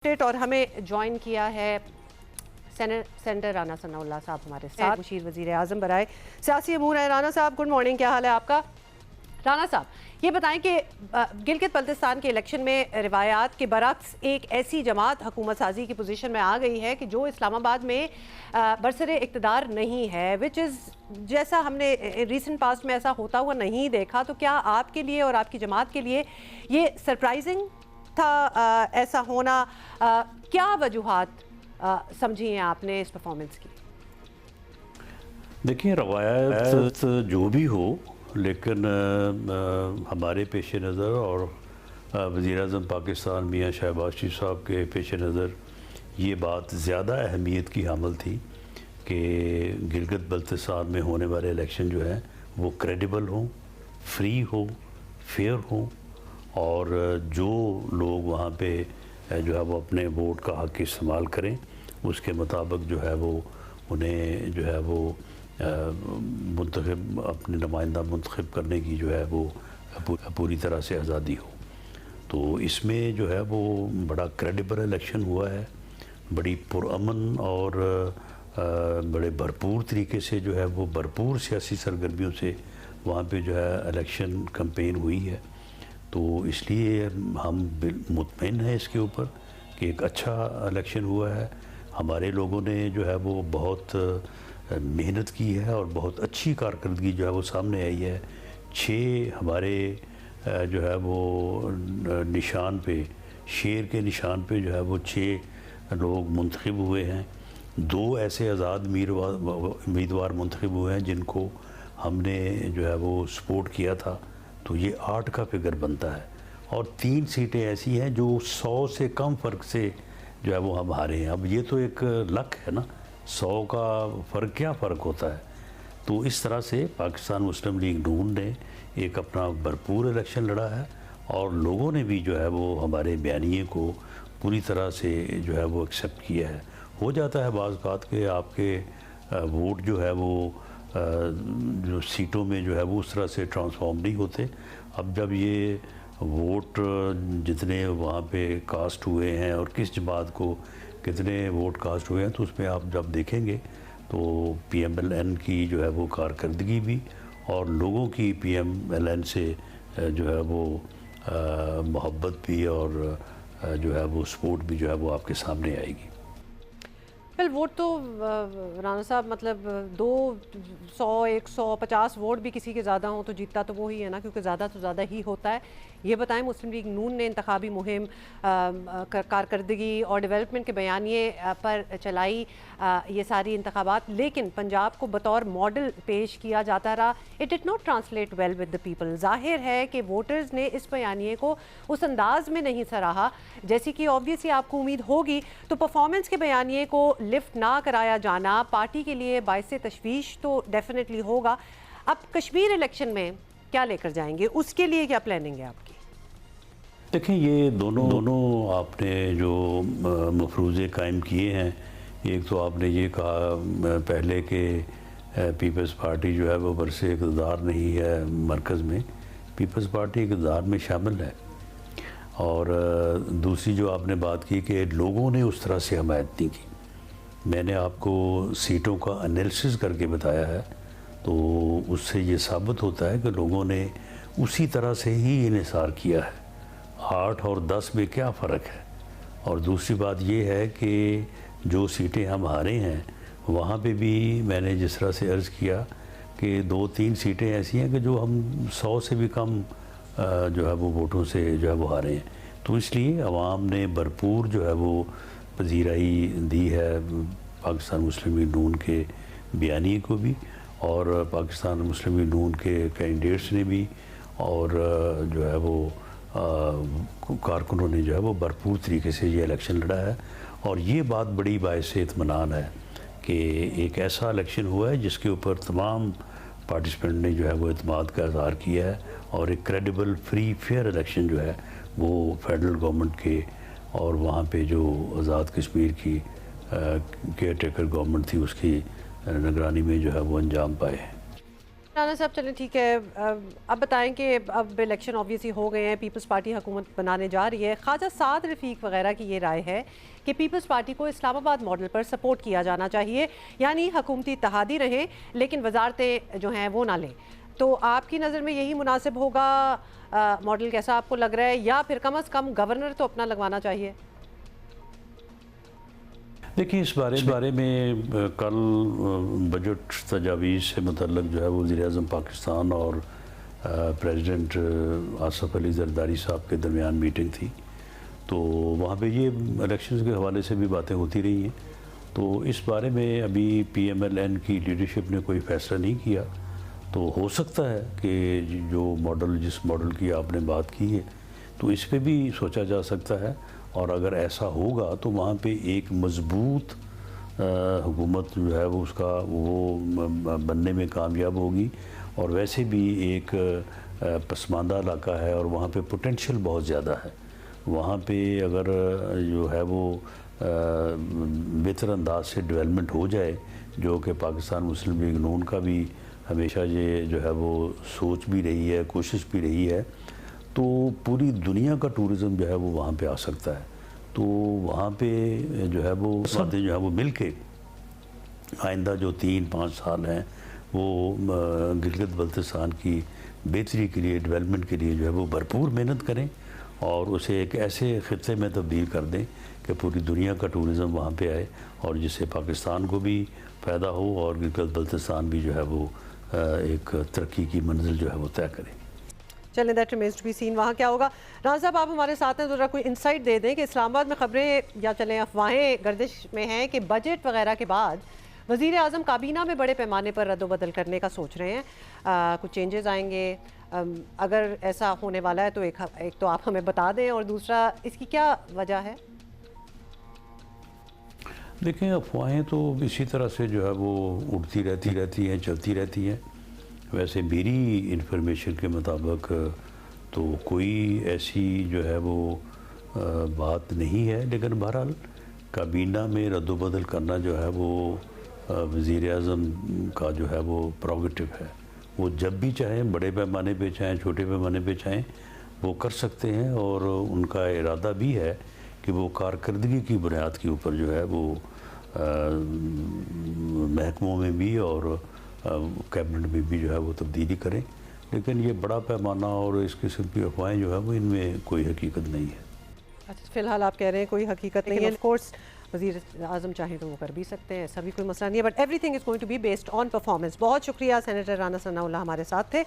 और हमें ज्वाइन किया है सेनेटर राना सनाउल्लाह साहब हमारे साथ। मुशीर वज़ीर आज़म बराए सियासी अमूर है। राना साहब गुड मॉर्निंग, क्या हाल है आपका? राना साहब ये बताएं कि गिलगित बल्तिस्तान के इलेक्शन में रिवायात के बरक्स एक ऐसी जमात हुकूमत साजी की पोजीशन में आ गई है कि जो इस्लामाबाद में बरसरे इक़्तिदार नहीं है, विच इज़ जैसा हमने रिसेंट पास्ट में ऐसा होता हुआ नहीं देखा। तो क्या आपके लिए और आपकी जमात के लिए ये सरप्राइजिंग था ऐसा होना? क्या वजूहात समझी हैं आपने इस परफॉर्मेंस की? देखिए, रवायत जो भी हो, लेकिन हमारे पेश नज़र और वज़ीर-ए-आज़म पाकिस्तान मियाँ शहबाज शरीफ साहब के पेश नज़र ये बात ज़्यादा अहमियत की हामिल थी कि गिलगित बल्तिस्तान में होने वाले इलेक्शन जो है वो क्रेडिबल हों, फ्री हो, फेयर हों और जो लोग वहाँ पे जो है वो अपने वोट का हक़ इस्तेमाल करें उसके मुताबिक जो है वो उन्हें जो है वो मुंतखब अपने नुमाइंदा मुंतखब करने की जो है वो पूरी तरह से आज़ादी हो। तो इसमें जो है वो बड़ा क्रेडिबल इलेक्शन हुआ है, बड़ी पुरअमन और बड़े भरपूर तरीके से जो है वो भरपूर सियासी सरगर्मियों से वहाँ पे जो है इलेक्शन कैंपेन हुई है। तो इसलिए हम मुतमईन हैं इसके ऊपर कि एक अच्छा इलेक्शन हुआ है। हमारे लोगों ने जो है वो बहुत मेहनत की है और बहुत अच्छी कारकर्दगी जो है वो सामने आई है। 6 हमारे जो है वो निशान पे, शेर के निशान पे जो है वो 6 लोग मुंतखब हुए हैं। 2 ऐसे आज़ाद उम्मीदवार मुंतखब हुए हैं जिनको हमने जो है वो सपोर्ट किया था, तो ये 8 का फिगर बनता है। और 3 सीटें ऐसी हैं जो 100 से कम फ़र्क से जो है वो हम हारे हैं। अब ये तो एक लक है ना, 100 का फ़र्क क्या फ़र्क होता है। तो इस तरह से पाकिस्तान मुस्लिम लीग नून ने एक अपना भरपूर इलेक्शन लड़ा है और लोगों ने भी जो है वो हमारे बयानिए को पूरी तरह से जो है वो एक्सेप्ट किया है। हो जाता है बाज़ बात के आपके वोट जो है वो जो सीटों में जो है वो उस तरह से ट्रांसफॉर्म नहीं होते। अब जब ये वोट जितने वहाँ पे कास्ट हुए हैं और किस जमात को कितने वोट कास्ट हुए हैं, तो उसमें आप जब देखेंगे तो PMLN की जो है वो कारकर्दगी भी और लोगों की PMLN से जो है वो मोहब्बत भी और जो है वो सपोर्ट भी जो है वो आपके सामने आएगी। फिर वोट तो राना साहब मतलब 200 150 वोट भी किसी के ज़्यादा हों तो जीतता तो वो ही है ना, क्योंकि ज़्यादा तो ज़्यादा ही होता है। ये बताएं, मुस्लिम लीग नून ने इंतखाबी मुहिम कारकर्दगी और डेवलपमेंट के बयानिए पर चलाई ये सारी इंतखाबात, लेकिन पंजाब को बतौर मॉडल पेश किया जाता रहा। It did not translate well with the people. जाहिर है कि वोटर्स ने इस बयानिए को उस अंदाज में नहीं सराहा जैसी कि ऑब्वियसली आपको उम्मीद होगी। तो परफॉर्मेंस के बयानिए को लिफ्ट ना कराया जाना पार्टी के लिए बाइसे तशवीश तो डेफिनेटली होगा। अब कश्मीर इलेक्शन में क्या लेकर जाएंगे, उसके लिए क्या प्लानिंग है आपकी? देखिए, ये दोनों आपने जो मफरूज़े कायम किए हैं, एक तो आपने ये कहा पहले कि पीपल्स पार्टी जो है वो बरसे इक़्तिदार नहीं है मरकज़ में। पीपल्स पार्टी इक़्तिदार में शामिल है। और दूसरी जो आपने बात की कि लोगों ने उस तरह से हमायत नहीं की। मैंने आपको सीटों का एनालिसिस करके बताया है, तो उससे ये साबित होता है कि लोगों ने उसी तरह से ही इन्हिसार किया है। 8 और 10 में क्या फ़र्क है। और दूसरी बात ये है कि जो सीटें हम हारे हैं वहाँ पे भी मैंने जिस तरह से अर्ज़ किया कि 2-3 सीटें ऐसी हैं कि जो हम 100 से भी कम जो है वो वोटों से जो है वो हारे हैं। तो इसलिए अवाम ने भरपूर जो है वो पजीराई दी है पाकिस्तान मुस्लिम लीग नून के बयानी को भी और पाकिस्तान मुस्लिम लीग नून के कैंडिडेट्स ने भी, और जो है वो कारकुनों ने जो है वो भरपूर तरीके से ये इलेक्शन लड़ा है। और ये बात बड़ी बाइसे इत्मीनान है कि एक ऐसा इलेक्शन हुआ है जिसके ऊपर तमाम पार्टिसिपेंट ने जो है वो इत्मीनान का इज़हार किया है और एक क्रेडिबल फ्री फेयर इलेक्शन जो है वो फेडरल गवर्नमेंट के और वहाँ पे जो आज़ाद कश्मीर की केयर टेकर गवर्नमेंट थी उसकी निगरानी में जो है वो अंजाम पाए। राना साहब चलें ठीक है, अब बताएं कि अब इलेक्शन ऑब्वियसली हो गए हैं, पीपल्स पार्टी हुकूमत बनाने जा रही है। ख्वाजा साद रफ़ीक वगैरह की ये राय है कि पीपल्स पार्टी को इस्लामाबाद मॉडल पर सपोर्ट किया जाना चाहिए, यानी हुकूमती इत्तेहादी रहें लेकिन वजारतें जो हैं वो ना लें। तो आपकी नज़र में यही मुनासिब होगा मॉडल, कैसा आपको लग रहा है, या फिर कम अज़ कम गवर्नर तो अपना लगवाना चाहिए? देखिए, इस बारे में कल बजट तजावीज़ से मुतल्लक जो है वो वज़ीर-ए-आज़म पाकिस्तान और प्रेसिडेंट आसफ़ अली ज़रदारी साहब के दरमियान मीटिंग थी। तो वहाँ पे ये इलेक्शंस के हवाले से भी बातें होती रही हैं। तो इस बारे में अभी PMLN की लीडरशिप ने कोई फ़ैसला नहीं किया। तो हो सकता है कि जिस मॉडल की आपने बात की है तो इस पे भी सोचा जा सकता है, और अगर ऐसा होगा तो वहाँ पे एक मज़बूत हुकूमत जो है वो बनने में कामयाब होगी। और वैसे भी एक पसमानदा इलाका है और वहाँ पे पोटेंशियल बहुत ज़्यादा है। वहाँ पे अगर जो है वो बेहतर अंदाज से डेवलपमेंट हो जाए, जो कि पाकिस्तान मुस्लिम लीग नून का भी हमेशा ये जो है वो सोच भी रही है, कोशिश भी रही है, तो पूरी दुनिया का टूरिज़म जो है वो वहाँ पे आ सकता है। तो वहाँ पे जो है वो बातें जो है वो मिल के आइंदा जो 3-5 साल हैं वो गिलगित बल्तिस्तान की बेहतरी के लिए, डेवलपमेंट के लिए जो है वो भरपूर मेहनत करें और उसे एक ऐसे ख़ित्ते में तब्दील कर दें कि पूरी दुनिया का टूरिज़म वहाँ पे आए, और जिससे पाकिस्तान को भी फ़ायदा हो और गिलगित बल्तिस्तान भी जो है वो एक तरक्की की मंजिल जो है वो तय करें। चलें, that remains to be seen वहाँ क्या होगा। राना साहब, आप हमारे साथ हैं, तो ज़रा कोई इंसाइट दे दें कि इस्लामाबाद में खबरें या चलें अफवाहें गर्दिश में हैं कि बजट वगैरह के बाद वज़ीर आज़म काबीना में बड़े पैमाने पर रद्द-बदल करने का सोच रहे हैं, कुछ चेंजेस आएंगे। अगर ऐसा होने वाला है तो एक तो आप हमें बता दें, और दूसरा इसकी क्या वजह है? देखें, अफवाहें तो इसी तरह से जो है वो उड़ती रहती हैं, चलती रहती हैं। वैसे मेरी इन्फॉर्मेशन के मुताबिक तो कोई ऐसी जो है वो बात नहीं है, लेकिन बहरहाल काबीना में रद्द-बदल करना जो है वो वज़ीर आज़म का जो है वो प्रोगेटिव है। वो जब भी चाहें, बड़े पैमाने पे चाहें, छोटे पैमाने पे चाहें, वो कर सकते हैं, और उनका इरादा भी है कि वो कारकर्दगी की बुनियाद के ऊपर जो है वो महकमों में भी और कैबिनेट में भी जो है वो तब्दीली करें। लेकिन ये बड़ा पैमाना और इस किस्म की अफवाहें जो है वो इनमें कोई हकीकत नहीं है। अच्छा, फ़िलहाल आप कह रहे हैं कोई हकीकत नहीं है। ऑफ कोर्स वज़ीर आज़म चाहें तो वो कर भी सकते हैं, ऐसा भी कोई मसला नहीं है, but everything is going to be based on performance. बहुत शुक्रिया, सेनेटर राना सनाउल्लाह हमारे साथ थे।